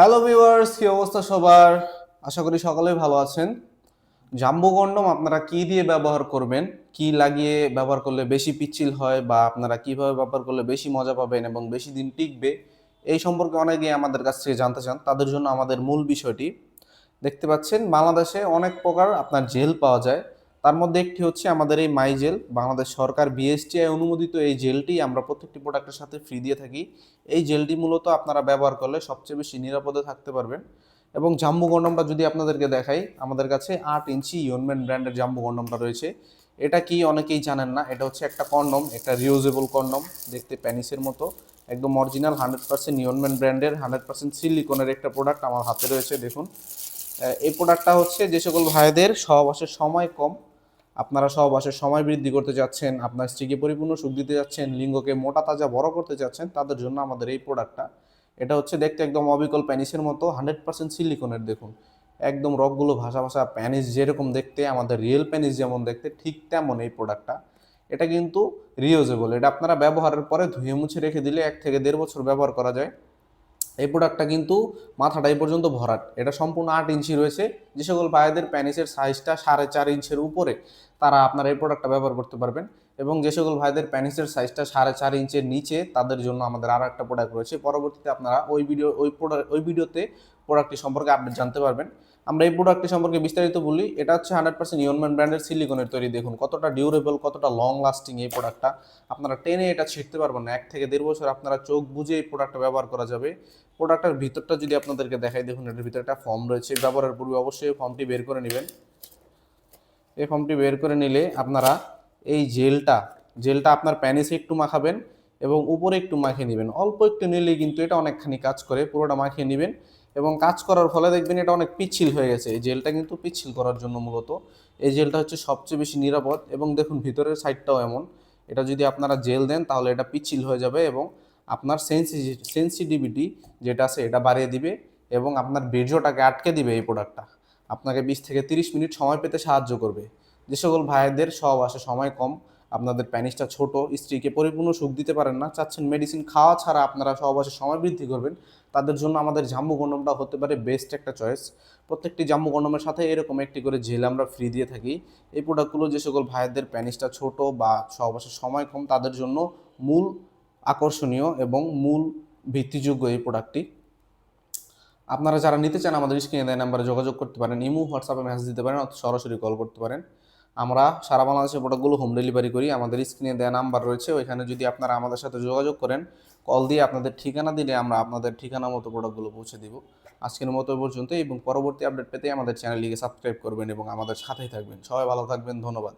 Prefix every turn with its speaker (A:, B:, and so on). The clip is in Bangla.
A: হ্যালো ভিউয়ার্স, কি অবস্থা সবার? আশা করি সকলেই ভালো আছেন। জাম্বো কন্ডম আপনারা কি দিয়ে ব্যবহার করবেন, কি লাগিয়ে ব্যবহার করলে বেশি পিচ্ছিল হয়, বা আপনারা কিভাবে ব্যবহার করলে বেশি মজা পাবেন এবং বেশি দিন টিকবে, এই সম্পর্কে অনেকেই আমাদের কাছ থেকে জানতে চান। তাদের জন্য আমাদের মূল বিষয়টি দেখতে পাচ্ছেন, বাংলাদেশে অনেক প্রকার আপনার জেল পাওয়া যায়। তার মধ্যে একটি হচ্ছে আমাদের এই মাই জেল। বাংলাদেশ সরকার বিএসটিআই অনুমোদিত এই জেলটি আমরা প্রত্যেকটি প্রোডাক্টের সাথে ফ্রি দিয়ে থাকি। এই জেলটি মূলত আপনারা ব্যবহার করলে সবচেয়ে বেশি নিরাপদে থাকতে পারবেন। এবং জাম্বু কন্ডমটা যদি আপনাদেরকে দেখাই, আমাদের কাছে 8 ইঞ্চি ইউনম্যান ব্র্যান্ডের জাম্বু কন্ডমটা রয়েছে। এটা কি অনেকেই জানেন না, এটা হচ্ছে একটা কন্ডম, একটা রিউজেবল কন্ডম, দেখতে প্যানিসের মতো, একদম অরিজিনাল 100% ইউনম্যান ব্র্যান্ডের 100% সিলিকনের একটা প্রোডাক্ট আমার হাতে রয়েছে। দেখুন, এই প্রোডাক্টটা হচ্ছে যে সকল ভাইদের সহবাসের সময় কম, আপনারা সহবাসের সময় বৃদ্ধি করতে যাচ্ছেন, আপনার স্ত্রীকে পরিপূর্ণ সুখ দিতে যাচ্ছেন, লিঙ্গকে মোটা তাজা বড় করতে যাচ্ছেন, তাদের জন্য আমাদের এই প্রোডাক্টটা। এটা হচ্ছে দেখতে একদম অবিকল প্যানিসের মতো, 100% সিলিকনের। দেখুন, একদম রকগুলো ভাসা ভাসা প্যানিস যেরকম দেখতে, আমাদের রিয়েল প্যানিস যেমন দেখতে ঠিক তেমন এই প্রোডাক্টটা। এটা কিন্তু রিউজেবল, এটা আপনারা ব্যবহারের পরে ধুয়ে মুছে রেখে দিলে 1 থেকে 1.5 বছর ব্যবহার করা যায়। এই প্রোডাক্টটা কিন্তু মাথাটা এই পর্যন্ত ভরাট, এটা সম্পূর্ণ 8 ইঞ্চি রয়েছে। যে সকল ভাইদের প্যানিসের সাইজটা 4.5 ইঞ্চের উপরে, তারা আপনার এই প্রোডাক্টটা ব্যবহার করতে পারবেন। এবং যে সকল ভাইদের প্যানিসের সাইজটা 4.5 ইঞ্চের নিচে, তাদের জন্য আমাদের আরও একটা প্রোডাক্ট রয়েছে। পরবর্তীতে আপনারা ওই ভিডিওতে প্রোডাক্টটি সম্পর্কে আপডেট জানতে পারবেন। আমরা এই প্রোডাক্টটি সম্পর্কে বিস্তারিত বলি। এটা হচ্ছে 100% ইয়নম্যান ব্র্যান্ডের সিলিকনের তৈরি। দেখুন কতটা ডিউরেবল, কতটা লং লাস্টিং এই প্রোডাক্টটা। আপনারা টেনে এটা ছিঁড়তে পারবেন না। 1 থেকে 1.5 বছর আপনারা চোখ বুঝে এই প্রোডাক্টটা ব্যবহার করা যাবে। প্রোডাক্টের ভিতরটা যদি আপনাদেরকে দেখাই, দেখুন এটার ভিতরে একটা ফর্ম রয়েছে। ব্যবহারের পূর্বে অবশ্যই ফর্মটি বের করে নেবেন। এই ফর্মটি বের করে নিলে আপনারা এই জেলটা আপনার প্যানিসে একটু মাখাবেন এবং উপরে একটু মাখিয়ে নেবেন। অল্প একটু নিলেই কিন্তু এটা অনেকখানি কাজ করে। পুরোটা মাখিয়ে নেবেন এবং কাজ করার ফলে দেখবেন এটা অনেক পিচ্ছিল হয়ে গেছে। এই জেলটা কিন্তু পিচ্ছিল করার জন্য মূলত। এই জেলটা হচ্ছে সবচেয়ে বেশি নিরাপদ। এবং দেখুন ভিতরের সাইডটাও এমন, এটা যদি আপনারা জেল দেন তাহলে এটা পিচ্ছিল হয়ে যাবে এবং আপনার সেন্সিটিভিটি যেটা আছে এটা বাড়িয়ে দিবে এবং আপনার বীর্যটাকে আটকে দিবে। এই প্রোডাক্টটা আপনাকে 20 থেকে 30 মিনিট সময় পেতে সাহায্য করবে। যে সকল ভাইদের সহবাসে সময় কম, আপনাদের প্যানিসটা ছোট, স্ত্রীকে পরিপূর্ণ সুখ দিতে পারেন না, চাচ্ছেন মেডিসিন খাওয়া ছাড়া আপনারা সহবাসে সময় বৃদ্ধি করবেন, তাদের জন্য আমাদের জাম্বু কন্ডমটা হতে পারে বেস্ট একটা চয়েস। প্রত্যেকটি জাম্বু কন্ডমের সাথে এরকম একটি করে জেল আমরা ফ্রি দিয়ে থাকি। এই প্রোডাক্টগুলো যে সকল ভাইদের প্যানিসটা ছোট বা সহবাসের সময় কম, তাদের জন্য মূল আকর্ষণীয় এবং মূল ভিত্তিযোগ্য এই প্রোডাক্টটি। আপনারা যারা নিতে চান আমাদের স্ক্রিনে দেওয়া নাম্বারে যোগাযোগ করতে পারেন, ইমো হোয়াটসঅ্যাপে মেসেজ দিতে পারেন অথবা সরাসরি কল করতে পারেন। আমরা সারা বাংলাদেশে প্রোডাক্টগুলো হোম ডেলিভারি করি। আমাদের স্ক্রিনে দেওয়া নাম্বার রয়েছে, ওইখানে যদি আপনারা আমাদের সাথে যোগাযোগ করেন, কল দিয়ে আপনাদের ঠিকানা দিলে আমরা আপনাদের ঠিকানা মতো প্রোডাক্টগুলো পৌঁছে দিব। আজকের মতো পর্যন্ত, এবং পরবর্তী আপডেট পেতে আমাদের চ্যানেলটিকে সাবস্ক্রাইব করবেন এবং আমাদের সাথেই থাকবেন। সবাই ভালো থাকবেন, ধন্যবাদ।